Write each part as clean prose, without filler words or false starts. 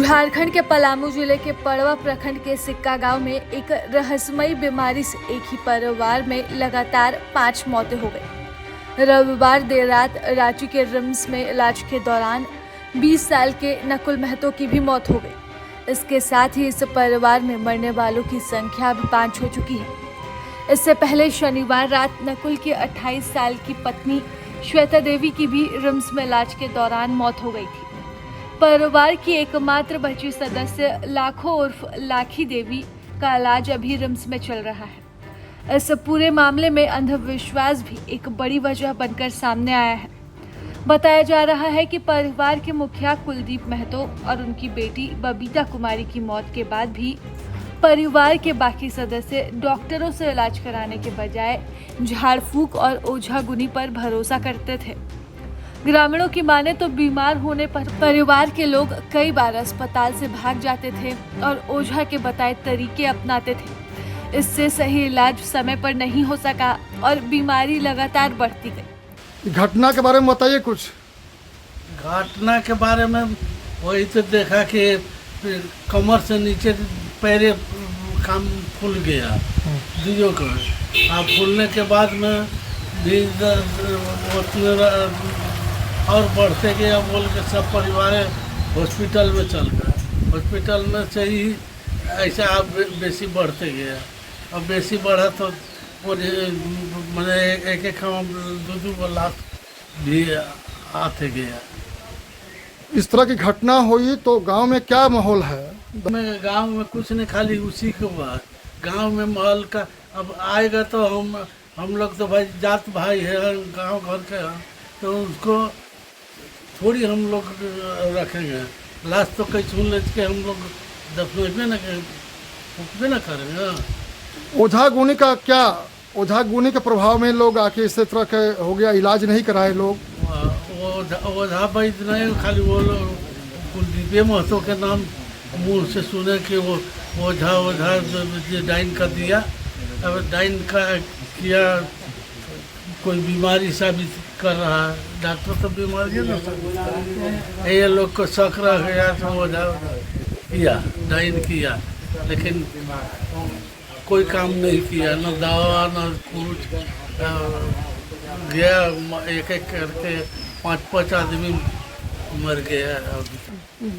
झारखंड के पलामू जिले के पड़वा प्रखंड के सिक्का गांव में एक रहस्यमयी बीमारी से एक ही परिवार में लगातार 5 मौतें हो गई। रविवार देर रात रांची के रिम्स में इलाज के दौरान 20 साल के नकुल महतो की भी मौत हो गई। इसके साथ ही इस परिवार में मरने वालों की संख्या भी 5 हो चुकी है। इससे पहले शनिवार रात नकुल की 28 साल की पत्नी श्वेता देवी की भी रिम्स में इलाज के दौरान मौत हो गई थी। परिवार की एकमात्र बची सदस्य लाखो उर्फ लाखी देवी का इलाज अभी रिम्स में चल रहा है। इस पूरे मामले में अंधविश्वास भी एक बड़ी वजह बनकर सामने आया है। बताया जा रहा है कि परिवार के मुखिया कुलदीप महतो और उनकी बेटी बबीता कुमारी की मौत के बाद भी परिवार के बाकी सदस्य डॉक्टरों से इलाज कराने के बजाय झाड़ फूक और ओझागुनी पर भरोसा करते थे। ग्रामीणों की माने तो बीमार होने पर परिवार के लोग कई बार अस्पताल से भाग जाते थे और ओझा के बताए तरीके अपनाते थे। इससे सही इलाज समय पर नहीं हो सका और बीमारी लगातार बढ़ती गई। घटना के बारे में बताइए कुछ। घटना के बारे में वही तो देखा कि कमर से नीचे पैरे काम फूल गया दियो का। अब फूलने के बाद में भी और बढ़ते गया बोल के सब परिवार हॉस्पिटल में चल गए। हॉस्पिटल में से ही ऐसा अब बेसी बढ़ते गया। अब बेसी बढ़ा तो मैंने एक दो लाख भी आते गया। इस तरह की घटना हुई तो गांव में क्या माहौल है? गांव में कुछ नहीं, खाली उसी के बाद गांव में माहौल का अब आएगा तो हम लोग तो भाई जात भाई है, गांव घर के हैं, तो उसको थोड़ी हम लोग रखेंगे। लास्ट तो कहीं सुन ले के हम लोग दफने न करेंगे। ओझागुनी का क्या? ओझागुनी के प्रभाव में लोग आके इस तरह के हो गया, इलाज नहीं कराए लोग। ओझा भाई नहीं, खाली वो लोग कुलदीप महतो के नाम मुँह से सुने कि वो ओझा डाइन कर दिया। अब डाइन का किया कोई बीमारी साबित कर रहा है। डॉक्टर तो बीमारी ना सकता। ये लोग को शक रह गया तो ओझा किया, डाइन किया, लेकिन कोई काम नहीं किया, न दवा न कुछ। गया एक एक करके 5-5 आदमी मर गया।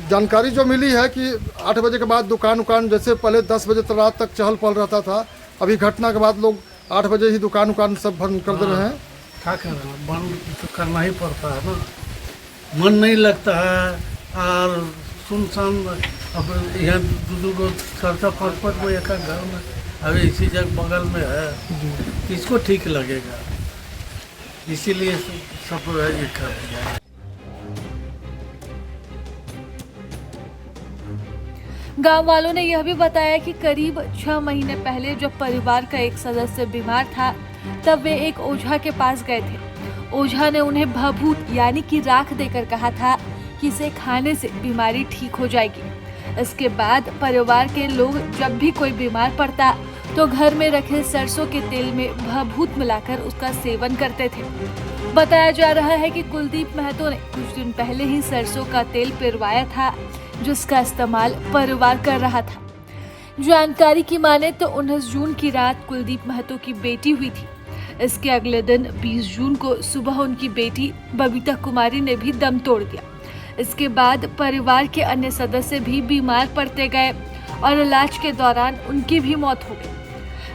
जानकारी जो मिली है कि 8 बजे के बाद दुकान जैसे पहले 10 बजे तक रात तक चहल पहल रहता था, अभी घटना के बाद लोग 8 बजे ही दुकान सब बंद कर दे रहे हैं। क्या कर रहे हैं? बंद तो करना ही पड़ता है ना, मन नहीं लगता है। और सुनसान अब यहाँ दो चर्चा 5-5 में एक घर में अभी इसी जगह बगल में है, किसको ठीक लगेगा? इसीलिए सब ये कर दिया। गांव वालों ने यह भी बताया कि करीब 6 महीने पहले जब परिवार का एक सदस्य बीमार था, तब वे एक ओझा के पास गए थे। ओझा ने उन्हें भभूत यानी कि राख देकर कहा था कि इसे खाने से बीमारी ठीक हो जाएगी। इसके बाद परिवार के लोग जब भी कोई बीमार पड़ता तो घर में रखे सरसों के तेल में भभूत मिलाकर उसका सेवन करते थे। बताया जा रहा है कि कुलदीप महतो ने कुछ दिन पहले ही सरसों का तेल पिरवाया था, जिसका इस्तेमाल परिवार कर रहा था। जानकारी की माने तो 19 जून की रात कुलदीप महतो की बेटी हुई थी। इसके अगले दिन 20 जून को सुबह उनकी बेटी बबीता कुमारी ने भी दम तोड़ दिया। इसके बाद परिवार के अन्य सदस्य भी बीमार पड़ते गए और इलाज के दौरान उनकी भी मौत हो गई।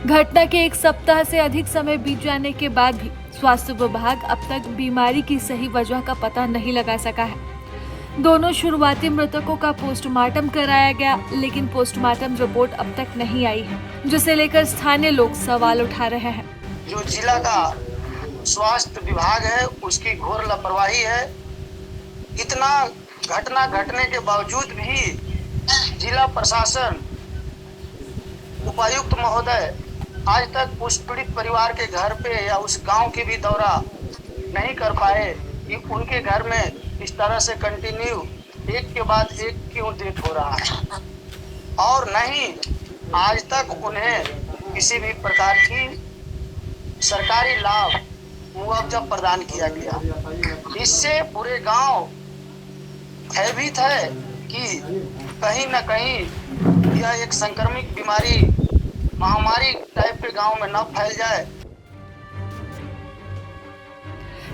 घटना के 1 सप्ताह से अधिक समय बीत जाने के बाद भी स्वास्थ्य विभाग अब तक बीमारी की सही वजह का पता नहीं लगा सका है। दोनों शुरुआती मृतकों का पोस्टमार्टम कराया गया, लेकिन पोस्टमार्टम रिपोर्ट अब तक नहीं आई है, जिसे लेकर स्थानीय लोग सवाल उठा रहे हैं। जो जिला का स्वास्थ्य विभाग है उसकी घोर लापरवाही है। इतना घटना घटने के बावजूद भी जिला प्रशासन, उपायुक्त महोदय आज तक उस पीड़ित परिवार के घर पे या उस गांव के भी दौरा नहीं कर पाए कि उनके घर में इस तरह से कंटिन्यू एक के बाद एक क्यों डेथ हो रहा है, और नहीं आज तक उन्हें किसी भी प्रकार की सरकारी लाभ मुआवजा प्रदान किया गया। इससे पूरे गांव भयभीत है कि कहीं न कहीं यह एक संक्रमित बीमारी महामारी टाइप के गांव में न फैल जाए।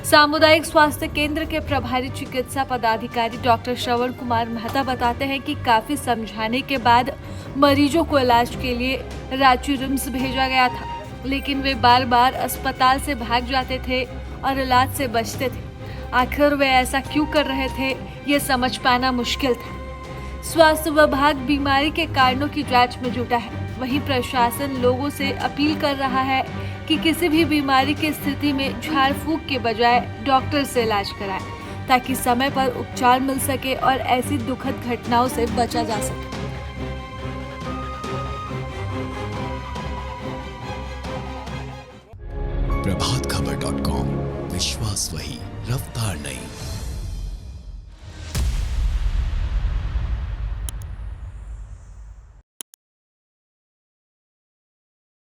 सामुदायिक स्वास्थ्य केंद्र के प्रभारी चिकित्सा पदाधिकारी डॉक्टर श्रवण कुमार मेहता बताते हैं कि काफी समझाने के बाद मरीजों को इलाज के लिए रांची रिम्स भेजा गया था, लेकिन वे बार बार अस्पताल से भाग जाते थे और इलाज से बचते थे। आखिर वे ऐसा क्यों कर रहे थे, ये समझ पाना मुश्किल था। स्वास्थ्य विभाग बीमारी के कारणों की जांच में जुटा है। वहीं प्रशासन लोगों से अपील कर रहा है कि किसी भी बीमारी की स्थिति में झाड़ फूंक के बजाय डॉक्टर से इलाज कराएं, ताकि समय पर उपचार मिल सके और ऐसी दुखद घटनाओं से बचा जा सके। प्रभातखबर.com, विश्वास वही, रफ्तार नहीं।